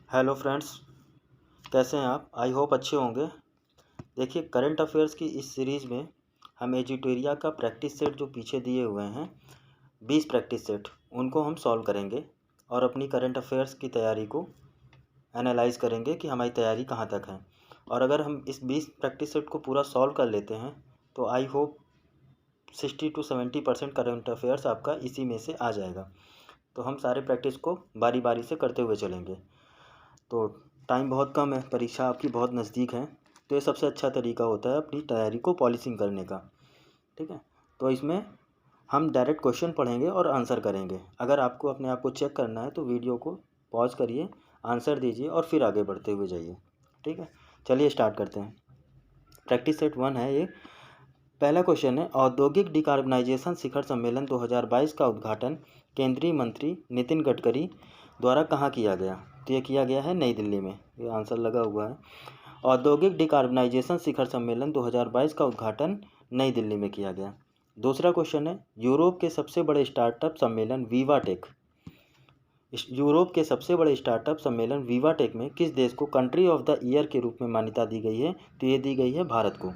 Hello friends, कैसे हैं आप? आई होप अच्छे होंगे। देखिए, करंट अफेयर्स की इस सीरीज़ में हम एजुटेरिया का प्रैक्टिस सेट जो पीछे दिए हुए हैं 20 प्रैक्टिस सेट, उनको हम सॉल्व करेंगे और अपनी करंट अफेयर्स की तैयारी को एनालाइज करेंगे कि हमारी तैयारी कहाँ तक है। और अगर हम इस 20 प्रैक्टिस सेट को पूरा सॉल्व कर लेते हैं तो I hope 60 to 70% current affairs आपका इसी में से आ जाएगा। तो हम सारे प्रैक्टिस को बारी बारी से करते हुए चलेंगे। तो टाइम बहुत कम है, परीक्षा आपकी बहुत नज़दीक है, तो ये सबसे अच्छा तरीका होता है अपनी तैयारी को पॉलिशिंग करने का। ठीक है, तो इसमें हम डायरेक्ट क्वेश्चन पढ़ेंगे और आंसर करेंगे। अगर आपको अपने आप को चेक करना है तो वीडियो को पॉज करिए, आंसर दीजिए और फिर आगे बढ़ते हुए जाइए। ठीक है, चलिए स्टार्ट करते हैं। प्रैक्टिस सेट 1 है ये। पहला क्वेश्चन है, औद्योगिक डिकार्बनाइजेशन शिखर सम्मेलन 2022 का उद्घाटन केंद्रीय मंत्री नितिन गडकरी द्वारा कहाँ किया गया? तो ये किया गया है नई दिल्ली में। ये आंसर लगा हुआ है। औद्योगिक डिकार्बनाइजेशन शिखर सम्मेलन 2022 का उद्घाटन नई दिल्ली में किया गया। दूसरा क्वेश्चन है, यूरोप के सबसे बड़े स्टार्टअप सम्मेलन वीवाटेक यूरोप के सबसे बड़े स्टार्टअप सम्मेलन वीवाटेक में किस देश को कंट्री ऑफ द ईयर के रूप में मान्यता दी गई है? तो ये दी गई है भारत को।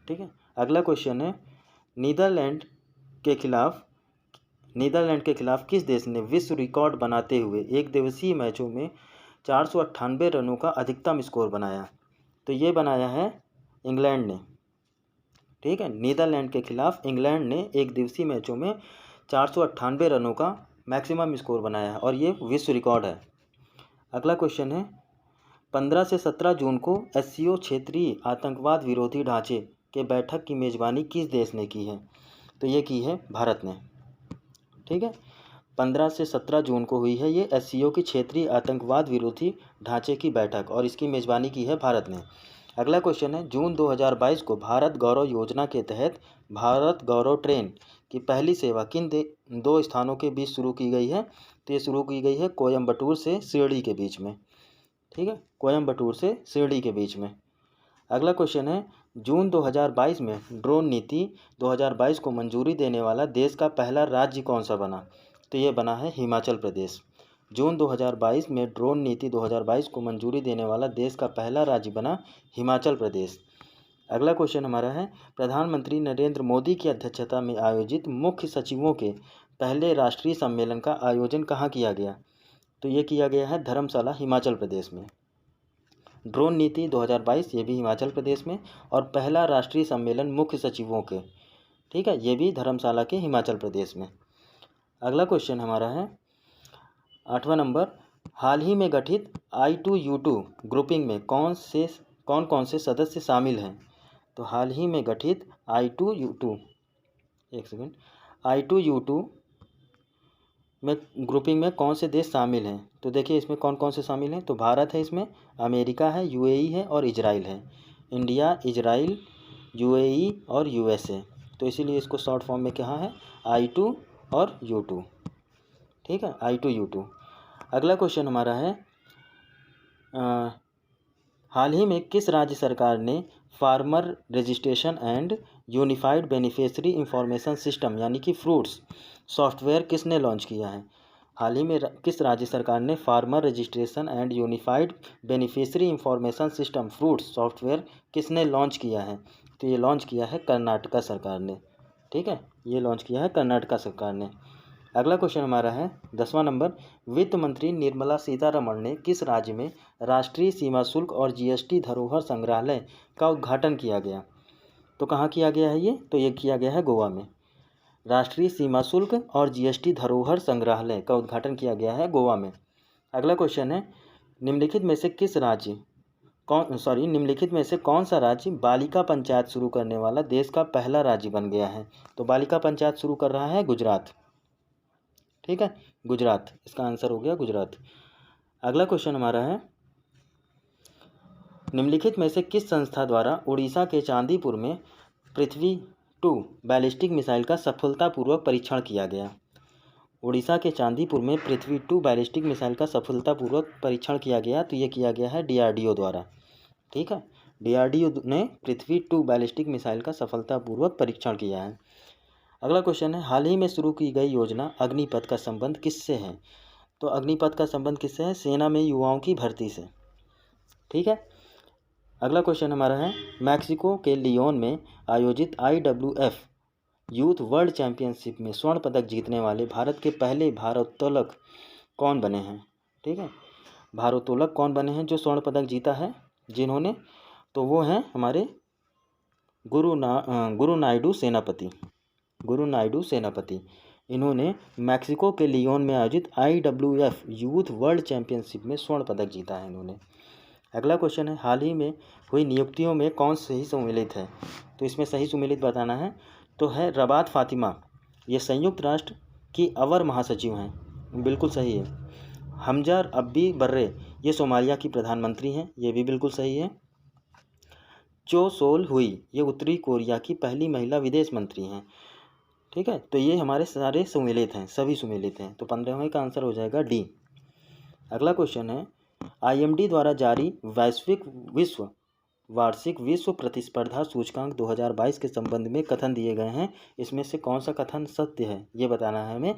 ठीक है, अगला क्वेश्चन है, नीदरलैंड के खिलाफ किस देश ने विश्व रिकॉर्ड बनाते हुए एक दिवसीय मैचों में 498 रनों का अधिकतम स्कोर बनाया? तो ये बनाया है इंग्लैंड ने। ठीक है, नीदरलैंड के खिलाफ इंग्लैंड ने एक दिवसीय मैचों में 498 रनों का मैक्सिमम स्कोर बनाया है और ये विश्व रिकॉर्ड है। अगला क्वेश्चन है, 15 से 17 जून को SCO क्षेत्रीय आतंकवाद विरोधी ढांचे के बैठक की मेज़बानी किस देश ने की है? तो ये की है भारत ने। ठीक है, 15 से 17 जून को हुई है ये SCO की क्षेत्रीय आतंकवाद विरोधी ढांचे की बैठक और इसकी मेज़बानी की है भारत ने। अगला क्वेश्चन है, जून 2022 को भारत गौरव योजना के तहत भारत गौरव ट्रेन की पहली सेवा किन दो स्थानों के बीच शुरू की गई है? तो ये शुरू की गई है कोयम्बटूर से शिरडी के बीच में। ठीक है, कोयम्बटूर से शिरडी के बीच में। अगला क्वेश्चन है, जून 2022 में ड्रोन नीति 2022 को मंजूरी देने वाला देश का पहला राज्य कौन सा बना? तो ये बना है हिमाचल प्रदेश। जून 2022 में ड्रोन नीति 2022 को मंजूरी देने वाला देश का पहला राज्य बना हिमाचल प्रदेश। अगला क्वेश्चन हमारा है, प्रधानमंत्री नरेंद्र मोदी की अध्यक्षता में आयोजित मुख्य सचिवों के पहले राष्ट्रीय सम्मेलन का आयोजन कहाँ किया गया? तो ये किया गया है धर्मशाला, हिमाचल प्रदेश में। ड्रोन नीति 2022 ये भी हिमाचल प्रदेश में, और पहला राष्ट्रीय सम्मेलन मुख्य सचिवों के, ठीक है, ये भी धर्मशाला के हिमाचल प्रदेश में। अगला क्वेश्चन हमारा है 8वां नंबर, हाल ही में गठित I2U2 ग्रुपिंग में कौन कौन से सदस्य शामिल हैं? तो हाल ही में गठित I2U2 में ग्रुपिंग में कौन से देश शामिल हैं? तो देखिए इसमें कौन कौन से शामिल हैं। तो भारत है, इसमें अमेरिका है, UAE है और इजराइल है। इंडिया, इजराइल, UAE और USA। तो इसीलिए इसको शॉर्ट फॉर्म में क्या है, I2 और U2। ठीक है, I2U2। अगला क्वेश्चन हमारा है, हाल ही में किस राज्य सरकार ने farmer registration and unified beneficiary information system यानी कि फ्रूट्स सॉफ्टवेयर किसने लॉन्च किया है? हाल ही में किस राज्य सरकार ने farmer registration and unified beneficiary information system fruits software किसने लॉन्च किया है? तो ये लॉन्च किया है कर्नाटका सरकार ने। ठीक है, ये लॉन्च किया है कर्नाटका सरकार ने। अगला क्वेश्चन हमारा है 10वां नंबर, वित्त मंत्री निर्मला सीतारमण ने किस राज्य में राष्ट्रीय सीमा शुल्क और GST धरोहर संग्रहालय का उद्घाटन किया गया? तो कहाँ किया गया है ये? तो ये किया गया है गोवा में। राष्ट्रीय सीमा शुल्क और GST धरोहर संग्रहालय का उद्घाटन किया गया है गोवा में। अगला क्वेश्चन है, निम्नलिखित में से कौन सा राज्य बालिका पंचायत शुरू करने वाला देश का पहला राज्य बन गया है? तो बालिका पंचायत शुरू कर रहा है गुजरात। ठीक है, गुजरात, इसका आंसर हो गया गुजरात। अगला क्वेश्चन हमारा है, निम्नलिखित में से किस संस्था द्वारा उड़ीसा के चांदीपुर में पृथ्वी-2 बैलिस्टिक मिसाइल का सफलतापूर्वक परीक्षण किया गया? उड़ीसा के चांदीपुर में पृथ्वी-2 बैलिस्टिक मिसाइल का सफलतापूर्वक परीक्षण किया गया, तो ये किया गया है DRDO द्वारा। ठीक है, DRDO ने पृथ्वी-2 बैलिस्टिक मिसाइल का सफलतापूर्वक परीक्षण किया है। अगला क्वेश्चन है, हाल ही में शुरू की गई योजना अग्निपथ का संबंध किससे है? तो अग्निपथ का संबंध किससे है? सेना में युवाओं की भर्ती से। ठीक है। अगला क्वेश्चन हमारा है, मैक्सिको के लियोन में आयोजित IWF यूथ वर्ल्ड चैंपियनशिप में स्वर्ण पदक जीतने वाले भारत के पहले भारोत्तोलक कौन बने हैं? ठीक है, भारोत्तोलक कौन बने हैं जो स्वर्ण पदक जीता है जिन्होंने? तो वो हैं हमारे गुरु नायडू सेनापति। इन्होंने मैक्सिको के लियोन में आयोजित IWF यूथ वर्ल्ड चैंपियनशिप में स्वर्ण पदक जीता है इन्होंने। अगला क्वेश्चन है, हाल ही में हुई नियुक्तियों में कौन सही सम्मिलित है? तो इसमें सही सम्मिलित बताना है। तो है रबात फातिमा, ये संयुक्त राष्ट्र की अवर महासचिव हैं, बिल्कुल सही है। हमजा अब्दी बर्रे, ये सोमालिया की प्रधानमंत्री हैं, ये भी बिल्कुल सही है। चो सोल हुई, ये उत्तरी कोरिया की पहली महिला विदेश मंत्री हैं। ठीक है, तो ये हमारे सारे सम्मिलित हैं, सभी सम्मिलित हैं। तो 15वें का आंसर हो जाएगा डी। अगला क्वेश्चन है, IMD द्वारा जारी वार्षिक विश्व प्रतिस्पर्धा सूचकांक 2022 के संबंध में कथन दिए गए हैं, इसमें से कौन सा कथन सत्य है ये बताना है हमें।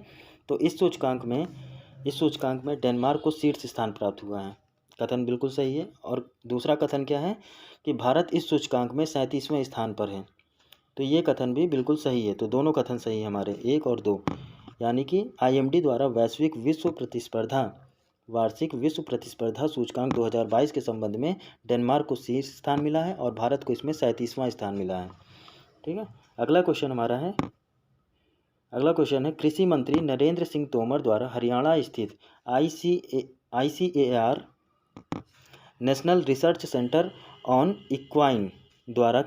तो इस सूचकांक में डेनमार्क को शीर्ष स्थान प्राप्त हुआ है, कथन बिल्कुल सही है। और दूसरा कथन क्या है कि भारत इस सूचकांक में 37वें स्थान पर है, तो ये कथन भी बिल्कुल सही है। तो दोनों कथन सही है हमारे, 1 और 2, यानी कि IMD द्वारा वार्षिक विश्व प्रतिस्पर्धा सूचकांक 2022 के संबंध में डेनमार्क को शीर्ष स्थान मिला है और भारत को इसमें 37वां स्थान मिला है। ठीक है। अगला क्वेश्चन है, कृषि मंत्री नरेंद्र सिंह तोमर द्वारा हरियाणा स्थित ICAR national research centre on equine द्वारा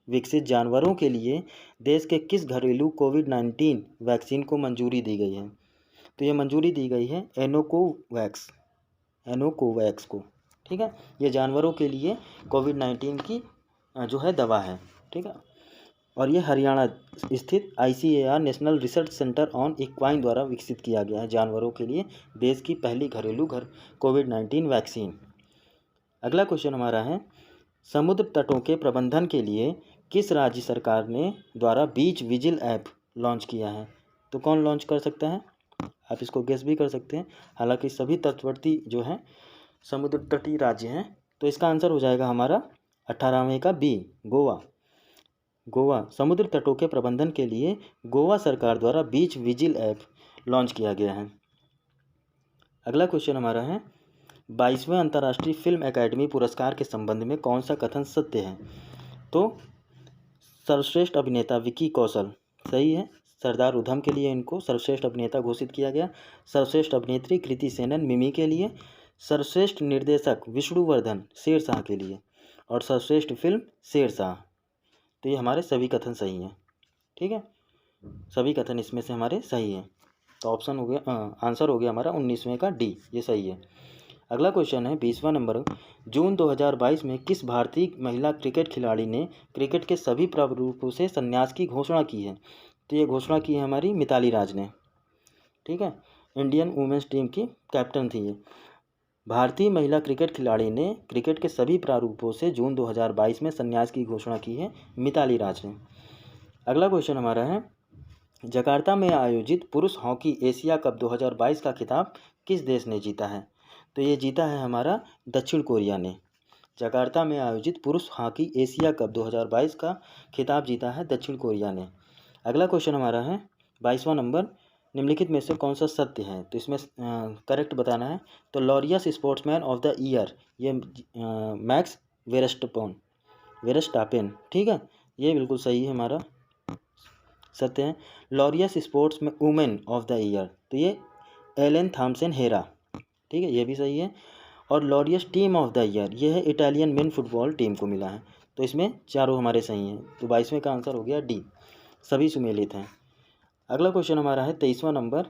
विकसित जानवरों के लिए देश के किस घरेलू कोविड-19 वैक्सीन को मंजूरी दी गई है? तो ये मंजूरी दी गई है एनोकोवैक्स को। ठीक है, ये जानवरों के लिए कोविड-19 की जो है दवा है। ठीक है, और ये हरियाणा स्थित ICAR national research centre on equine द्वारा विकसित किया गया है जानवरों के लिए देश की पहली घरेलू कोविड-19 वैक्सीन। अगला क्वेश्चन हमारा है, समुद्र तटों के प्रबंधन के लिए किस राज्य सरकार ने द्वारा बीच विजिल ऐप लॉन्च किया है? तो कौन लॉन्च कर सकता है? आप इसको गेस भी कर सकते हैं, हालांकि सभी तटवर्ती जो हैं समुद्र तटीय राज्य हैं। तो इसका आंसर हो जाएगा हमारा 18वें का बी, गोवा। समुद्र तटों के प्रबंधन के लिए गोवा सरकार द्वारा बीच विजिल ऐप लॉन्च किया गया है। अगला क्वेश्चन हमारा है, 22वें अंतर्राष्ट्रीय फिल्म एकेडमी पुरस्कार के संबंध में कौन सा कथन सत्य है? तो सर्वश्रेष्ठ अभिनेता विकी कौशल, सही है। सरदार उधम के लिए इनको सर्वश्रेष्ठ अभिनेता घोषित किया गया। सर्वश्रेष्ठ अभिनेत्री कृति सेनन मिमी के लिए, सर्वश्रेष्ठ निर्देशक विष्णुवर्धन शेरशाह के लिए, और सर्वश्रेष्ठ फिल्म शेरशाह। तो ये हमारे सभी कथन सही हैं। ठीक है, सभी कथन इसमें से हमारे सही हैं। तो आंसर हो गया हमारा 19वें का डी, ये सही है। अगला क्वेश्चन है 20वां नंबर, जून 2022 में किस भारतीय महिला क्रिकेट खिलाड़ी ने क्रिकेट के सभी प्रारूपों से संन्यास की घोषणा की है? तो ये घोषणा की है हमारी मिताली राज ने। ठीक है, इंडियन वुमेन्स टीम की कैप्टन थी ये। भारतीय महिला क्रिकेट खिलाड़ी ने क्रिकेट के सभी प्रारूपों से जून 2022 में संन्यास की घोषणा की है मिताली राज ने। अगला क्वेश्चन हमारा है, जकार्ता में आयोजित पुरुष हॉकी एशिया कप 2022 का खिताब किस देश ने जीता है? तो ये जीता है हमारा दक्षिण कोरिया ने। जकार्ता में आयोजित पुरुष हॉकी एशिया कप 2022 का खिताब जीता है दक्षिण कोरिया ने। अगला क्वेश्चन हमारा है 22वां नंबर, निम्नलिखित में से कौन सा सत्य है? तो इसमें करेक्ट बताना है। तो Laureus sportsman of the year ये मैक्स वेरस्टापेन। ठीक है, ये बिल्कुल सही है, हमारा सत्य है। Laureus sports women of the year तो ये एलन थॉम्सन हेरा। ठीक है, ये भी सही है। और Laureus team of the year ये है इटालियन मेन फुटबॉल टीम को मिला है। तो इसमें चारों हमारे सही हैं। तो 22वें का आंसर हो गया डी, सभी सुमेलित हैं। अगला क्वेश्चन हमारा है 23वां नंबर,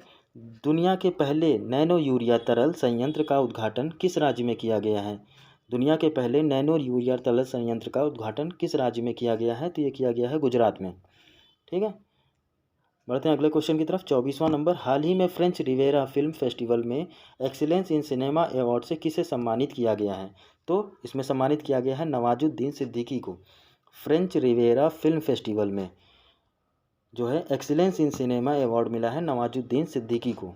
दुनिया के पहले नैनो यूरिया तरल संयंत्र का उद्घाटन किस राज्य में किया गया है? दुनिया के पहले नैनो यूरिया तरल संयंत्र का उद्घाटन किस राज्य में किया गया है? तो ये किया गया है गुजरात में। ठीक है, बढ़ते हैं अगले क्वेश्चन की तरफ। 24वां नंबर, हाल ही में फ्रेंच रिवेरा फिल्म फेस्टिवल में एक्सीलेंस इन सिनेमा अवार्ड से किसे सम्मानित किया गया है? तो इसमें सम्मानित किया गया है नवाजुद्दीन सिद्दीकी को। फ्रेंच रिवेरा फिल्म फेस्टिवल में जो है एक्सीलेंस इन सिनेमा अवार्ड मिला है नवाजुद्दीन सिद्दीकी को।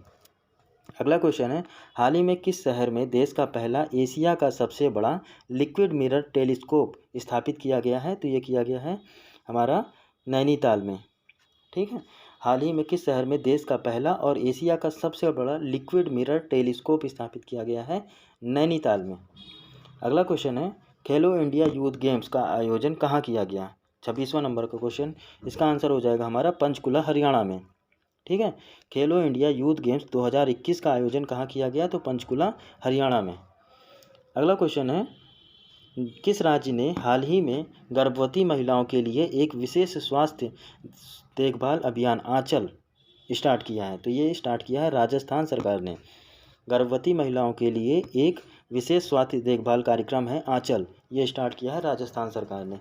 अगला क्वेश्चन है, हाल ही में किस शहर में देश का पहला एशिया का सबसे बड़ा लिक्विड मिरर टेलीस्कोप स्थापित किया गया है? तो ये किया गया है हमारा नैनीताल में। ठीक है, हाल ही में किस शहर में देश का पहला और एशिया का सबसे बड़ा लिक्विड मिरर टेलीस्कोप स्थापित किया गया है? नैनीताल में। अगला क्वेश्चन है, खेलो इंडिया यूथ गेम्स का आयोजन कहाँ किया गया? 26वां नंबर का क्वेश्चन, इसका आंसर हो जाएगा हमारा पंचकुला हरियाणा में। ठीक है, खेलो इंडिया यूथ गेम्स 2021 का आयोजन कहाँ किया गया? तो पंचकुला हरियाणा में। अगला क्वेश्चन है, किस राज्य ने हाल ही में गर्भवती महिलाओं के लिए एक विशेष स्वास्थ्य देखभाल अभियान आंचल स्टार्ट किया है? तो ये स्टार्ट किया है राजस्थान सरकार ने। गर्भवती महिलाओं के लिए एक विशेष स्वास्थ्य देखभाल कार्यक्रम है आंचल, ये स्टार्ट किया है राजस्थान सरकार ने।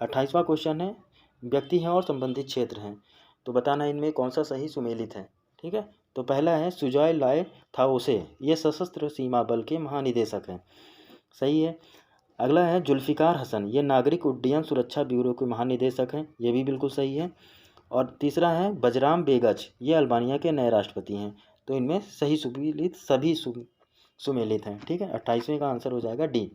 28वां क्वेश्चन है, व्यक्ति हैं और संबंधित क्षेत्र हैं, तो बताना इनमें कौन सा सही सुमेलित है। ठीक है, तो पहला है सुजॉय लाय थाओसे, ये सशस्त्र सीमा बल के महानिदेशक हैं, सही है। अगला है जुल्फिकार हसन, ये नागरिक उड्डयन सुरक्षा ब्यूरो के महानिदेशक हैं, ये भी बिल्कुल सही है। और तीसरा है बजराम बेगच, ये अल्बानिया के नए राष्ट्रपति हैं, तो इनमें सही सुमेलित सभी सुमेलित हैं। ठीक है, 28वें का आंसर हो जाएगा डी।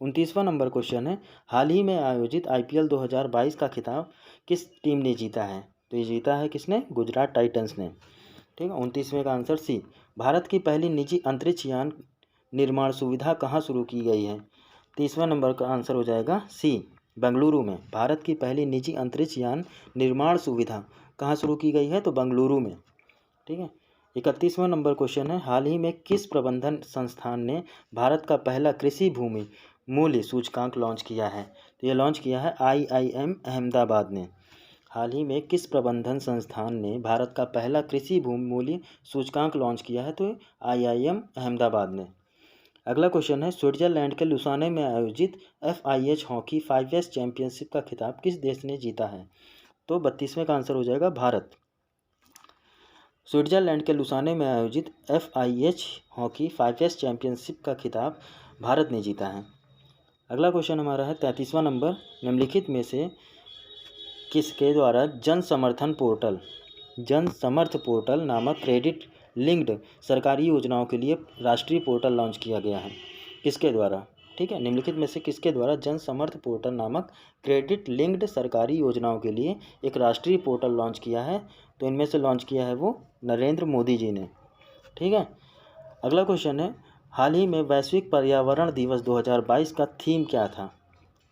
29वां नंबर क्वेश्चन है, हाल ही में आयोजित IPL 2022 का खिताब किस टीम ने जीता है? तो ये जीता है किसने? गुजरात टाइटंस ने। ठीक है, 29वें का आंसर सी। भारत की पहली निजी अंतरिक्ष यान निर्माण सुविधा कहाँ शुरू की गई है? 30वां नंबर का आंसर हो जाएगा सी, बेंगलुरु में। भारत की पहली निजी अंतरिक्ष यान निर्माण सुविधा कहाँ शुरू की गई है? तो बेंगलुरु में। ठीक है, 31वां नंबर क्वेश्चन है, हाल ही में किस प्रबंधन संस्थान ने भारत का पहला कृषि भूमि मूल्य सूचकांक लॉन्च किया है? तो ये लॉन्च किया है IIM अहमदाबाद ने। हाल ही में किस प्रबंधन संस्थान ने भारत का पहला कृषि भूमि मूल्य सूचकांक लॉन्च किया है? तो IIM अहमदाबाद ने। अगला क्वेश्चन है, स्विट्जरलैंड के लुसाने में आयोजित FIH हॉकी 5S चैंपियनशिप का खिताब किस देश ने जीता है? तो 32वें का आंसर हो जाएगा भारत। स्विट्जरलैंड के लुसाने में आयोजित FIH हॉकी 5S चैंपियनशिप का खिताब भारत ने जीता है। अगला क्वेश्चन हमारा है 33वां नंबर, निम्नलिखित में से किसके द्वारा जन समर्थ पोर्टल नामक क्रेडिट लिंक्ड सरकारी योजनाओं के लिए राष्ट्रीय पोर्टल लॉन्च किया गया है? किसके द्वारा? ठीक है, निम्नलिखित में से किसके द्वारा जन समर्थ पोर्टल नामक क्रेडिट लिंक्ड सरकारी योजनाओं के लिए एक राष्ट्रीय पोर्टल लॉन्च किया है? तो इनमें से लॉन्च किया है वो नरेंद्र मोदी जी ने। ठीक है, अगला क्वेश्चन है, हाल ही में वैश्विक पर्यावरण दिवस 2022 का थीम क्या था?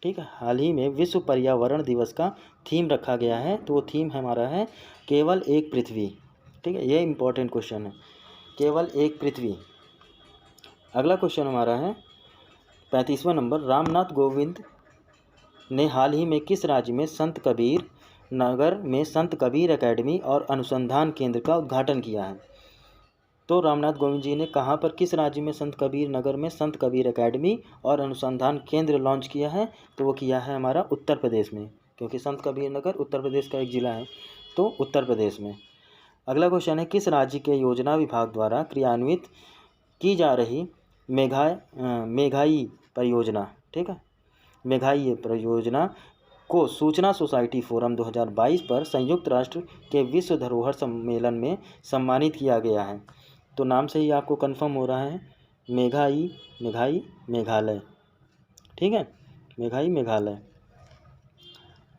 ठीक है, हाल ही में विश्व पर्यावरण दिवस का थीम रखा गया है, तो वो थीम हमारा है केवल एक पृथ्वी। ठीक है, ये इंपॉर्टेंट क्वेश्चन है, केवल एक पृथ्वी। अगला क्वेश्चन हमारा है 35वां नंबर, रामनाथ कोविंद ने हाल ही में किस राज्य में संत कबीर नगर में संत कबीर एकेडमी और अनुसंधान केंद्र का उद्घाटन किया है? तो रामनाथ कोविंद जी ने कहाँ पर, किस राज्य में संत कबीर नगर में संत कबीर एकेडमी और अनुसंधान केंद्र लॉन्च किया है? तो वो किया है हमारा उत्तर प्रदेश में, क्योंकि संत कबीर नगर उत्तर प्रदेश का एक जिला है, तो उत्तर प्रदेश में। अगला क्वेश्चन है, किस राज्य के योजना विभाग द्वारा क्रियान्वित की जा रही मेघाई परियोजना, ठीक है, मेघाई परियोजना को सूचना सोसाइटी फोरम 2022 पर संयुक्त राष्ट्र के विश्व धरोहर सम्मेलन में सम्मानित किया गया है? तो नाम से ही आपको कंफर्म हो रहा है, मेघाई मेघालय। ठीक है, मेघाई मेघालय।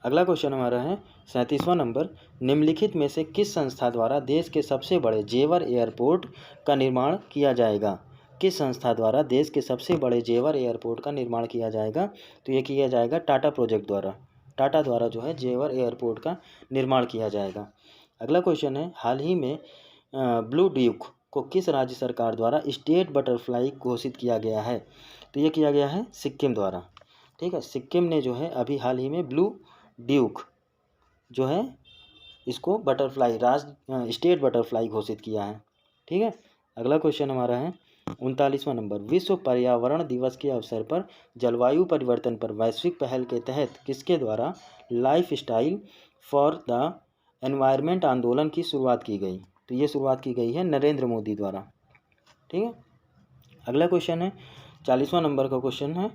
अगला क्वेश्चन हमारा है 37वां नंबर, निम्नलिखित में से किस संस्था द्वारा देश के सबसे बड़े जेवर एयरपोर्ट का निर्माण किया जाएगा? किस संस्था द्वारा देश के सबसे बड़े जेवर एयरपोर्ट का निर्माण किया जाएगा? तो ये किया जाएगा टाटा प्रोजेक्ट द्वारा। टाटा द्वारा जो है जेवर एयरपोर्ट का निर्माण किया जाएगा। अगला क्वेश्चन है, हाल ही में ब्लू ड्यूक को किस राज्य सरकार द्वारा स्टेट बटरफ्लाई घोषित किया गया है? तो ये किया गया है सिक्किम द्वारा। ठीक है, सिक्किम ने जो है अभी हाल ही में ब्लू ड्यूक जो है इसको बटरफ्लाई स्टेट बटरफ्लाई घोषित किया है। ठीक है, अगला क्वेश्चन हमारा है 39वां नंबर, विश्व पर्यावरण दिवस के अवसर पर जलवायु परिवर्तन पर वैश्विक पहल के तहत किसके द्वारा life style for the environment आंदोलन की शुरुआत की गई? तो ये शुरुआत की गई है नरेंद्र मोदी द्वारा। ठीक है, अगला क्वेश्चन है 40वां नंबर का क्वेश्चन है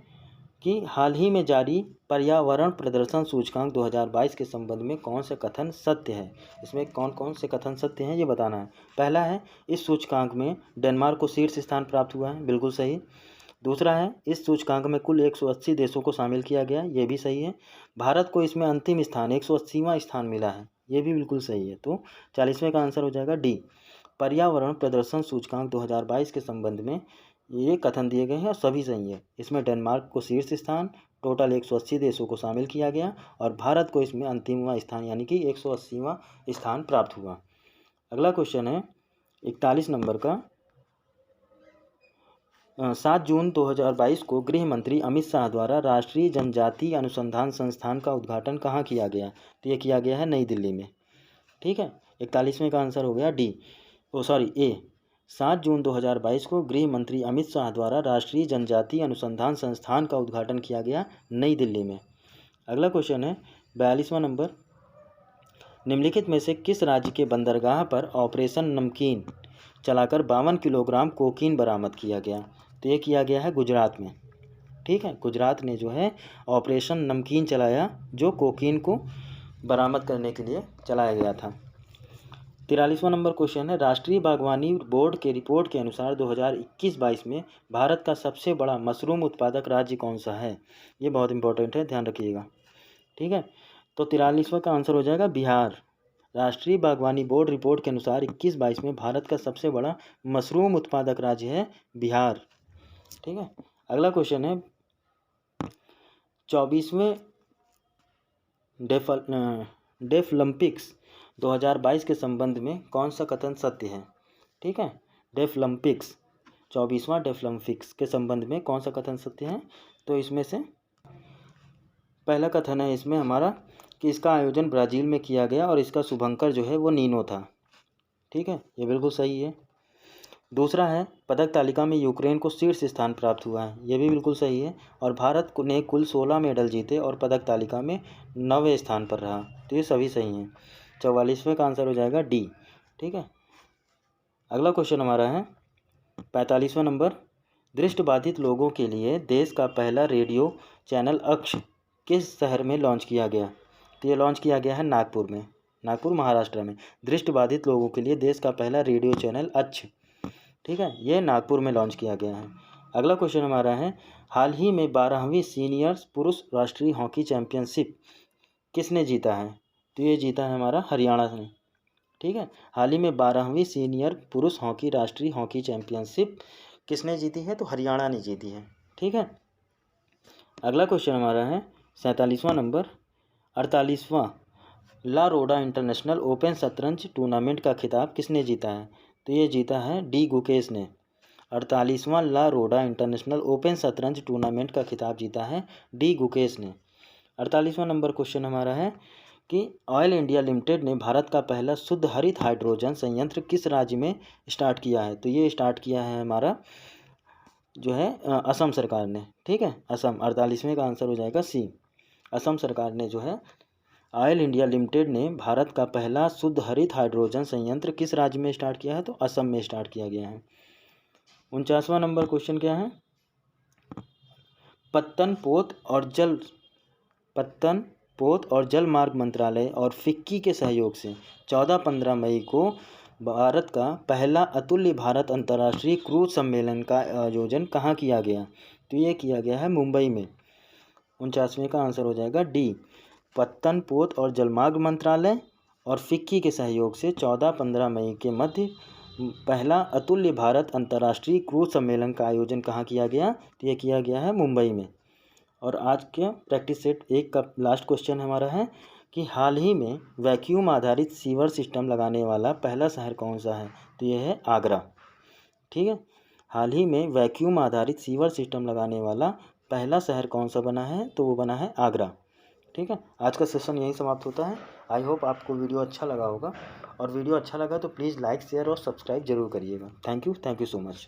कि हाल ही में जारी पर्यावरण प्रदर्शन सूचकांक 2022 के संबंध में कौन से कथन सत्य है। इसमें कौन कौन से कथन सत्य हैं ये बताना है। पहला है, इस सूचकांक में डेनमार्क को शीर्ष स्थान प्राप्त हुआ है, बिल्कुल सही। दूसरा है, इस सूचकांक में कुल 180 देशों को शामिल किया गया, ये भी सही है। भारत को इसमें अंतिम स्थान 180वां स्थान मिला है, ये भी बिल्कुल सही है। तो 40वें का आंसर हो जाएगा डी। पर्यावरण प्रदर्शन सूचकांक 2022 के संबंध में ये कथन दिए गए हैं और सभी सही है। इसमें डेनमार्क को शीर्ष स्थान, टोटल 180 देशों को शामिल किया गया और भारत को इसमें अंतिमवां स्थान यानी कि 180वां स्थान प्राप्त हुआ। अगला क्वेश्चन है 41 नंबर का। 7 जून 2022 को गृह मंत्री अमित शाह द्वारा राष्ट्रीय जनजातीय अनुसंधान संस्थान का उद्घाटन कहाँ किया गया। तो ये किया गया है नई दिल्ली में। ठीक है, 41वें का आंसर हो गया डी, ए। 7 जून 2022 को गृह मंत्री अमित शाह द्वारा राष्ट्रीय जनजातीय अनुसंधान संस्थान का उद्घाटन किया गया नई दिल्ली में। अगला क्वेश्चन है 42वां नंबर। निम्नलिखित में से किस राज्य के बंदरगाह पर ऑपरेशन नमकीन चलाकर 52 किलोग्राम कोकीन बरामद किया गया। तो ये किया गया है गुजरात में। ठीक है, गुजरात ने जो है ऑपरेशन नमकीन चलाया, जो कोकीन को बरामद करने के लिए चलाया गया था। 43वां नंबर क्वेश्चन है, राष्ट्रीय बागवानी बोर्ड के रिपोर्ट के अनुसार 2021-22 में भारत का सबसे बड़ा मशरूम उत्पादक राज्य कौन सा है। ये बहुत इंपॉर्टेंट है, ध्यान रखिएगा। ठीक है, तो 43वां का आंसर हो जाएगा बिहार। राष्ट्रीय बागवानी बोर्ड रिपोर्ट के अनुसार 21-22 में भारत का सबसे बड़ा मशरूम उत्पादक राज्य है बिहार। ठीक है, अगला क्वेश्चन है 24वें डेफलिम्पिक्स 2022 के संबंध में कौन सा कथन सत्य है। ठीक है, डेफलिम्पिक्स 24वां डेफलिम्पिक्स के संबंध में कौन सा कथन सत्य है। तो इसमें से पहला कथन है इसमें हमारा कि इसका आयोजन ब्राज़ील में किया गया और इसका शुभंकर जो है वो नीनो था। ठीक है, ये बिल्कुल सही है। दूसरा है, पदक तालिका में यूक्रेन को शीर्ष स्थान प्राप्त हुआ है, ये भी बिल्कुल सही है। और भारत ने कुल 16 मेडल जीते और पदक तालिका में 9वें स्थान पर रहा, तो ये सभी सही हैं। 44वें का आंसर हो जाएगा डी। ठीक है, अगला क्वेश्चन हमारा है 45वां नंबर। दृष्टिबाधित लोगों के लिए देश का पहला रेडियो चैनल अक्ष किस शहर में लॉन्च किया गया। तो ये लॉन्च किया गया है नागपुर में, नागपुर महाराष्ट्र में। दृष्टिबाधित लोगों के लिए देश का पहला रेडियो चैनल अक्ष, ठीक है, ये नागपुर में लॉन्च किया गया है। अगला क्वेश्चन हमारा है, हाल ही में 12वीं सीनियर पुरुष राष्ट्रीय हॉकी चैंपियनशिप किसने जीता है। तो ये जीता है हमारा हरियाणा ने। ठीक है, हाल ही में 12वीं सीनियर पुरुष हॉकी राष्ट्रीय हॉकी चैंपियनशिप किसने जीती है। तो हरियाणा ने जीती है। ठीक है, अगला क्वेश्चन हमारा है 47वां नंबर। 48वां ला रोडा इंटरनेशनल ओपन शतरंज टूर्नामेंट का खिताब किसने जीता है। तो ये जीता है डी गुकेश ने। 48वां ला रोडा इंटरनेशनल ओपन शतरंज टूर्नामेंट का खिताब जीता है डी गुकेश ने। 48वां नंबर क्वेश्चन हमारा है कि ऑयल इंडिया लिमिटेड ने भारत का पहला शुद्ध हरित हाइड्रोजन संयंत्र किस राज्य में स्टार्ट किया है। तो ये स्टार्ट किया है हमारा जो है असम सरकार ने। ठीक है, असम। 48वें का आंसर हो जाएगा सी। असम सरकार ने जो है ऑयल इंडिया लिमिटेड ने भारत का पहला शुद्ध हरित हाइड्रोजन संयंत्र किस राज्य में स्टार्ट किया है। तो असम में स्टार्ट किया गया है। 49वां नंबर क्वेश्चन क्या है, पत्तन पोत और जल मार्ग मंत्रालय और फिक्की के सहयोग से 14-15 मई को भारत का पहला अतुल्य भारत अंतर्राष्ट्रीय क्रूज सम्मेलन का आयोजन कहाँ किया गया। तो ये किया गया है मुंबई में। 49वें का आंसर हो जाएगा डी। पत्तन पोत और जलमार्ग मंत्रालय और फिक्की के सहयोग से 14-15 मई के मध्य पहला अतुल्य भारत अंतर्राष्ट्रीय क्रूज सम्मेलन का आयोजन कहाँ किया गया। तो ये किया गया है मुंबई में। और आज के प्रैक्टिस सेट 1 का लास्ट क्वेश्चन हमारा है कि हाल ही में वैक्यूम आधारित सीवर सिस्टम लगाने वाला पहला शहर कौन सा है। तो ये है आगरा। ठीक है, हाल ही में वैक्यूम आधारित सीवर सिस्टम लगाने वाला पहला शहर कौन सा बना है। तो वो बना है आगरा। ठीक है, आज का सेशन यहीं समाप्त होता है। आई होप आपको वीडियो अच्छा लगा होगा, और वीडियो अच्छा लगा तो प्लीज़ लाइक शेयर और सब्सक्राइब जरूर करिएगा। Thank you so much.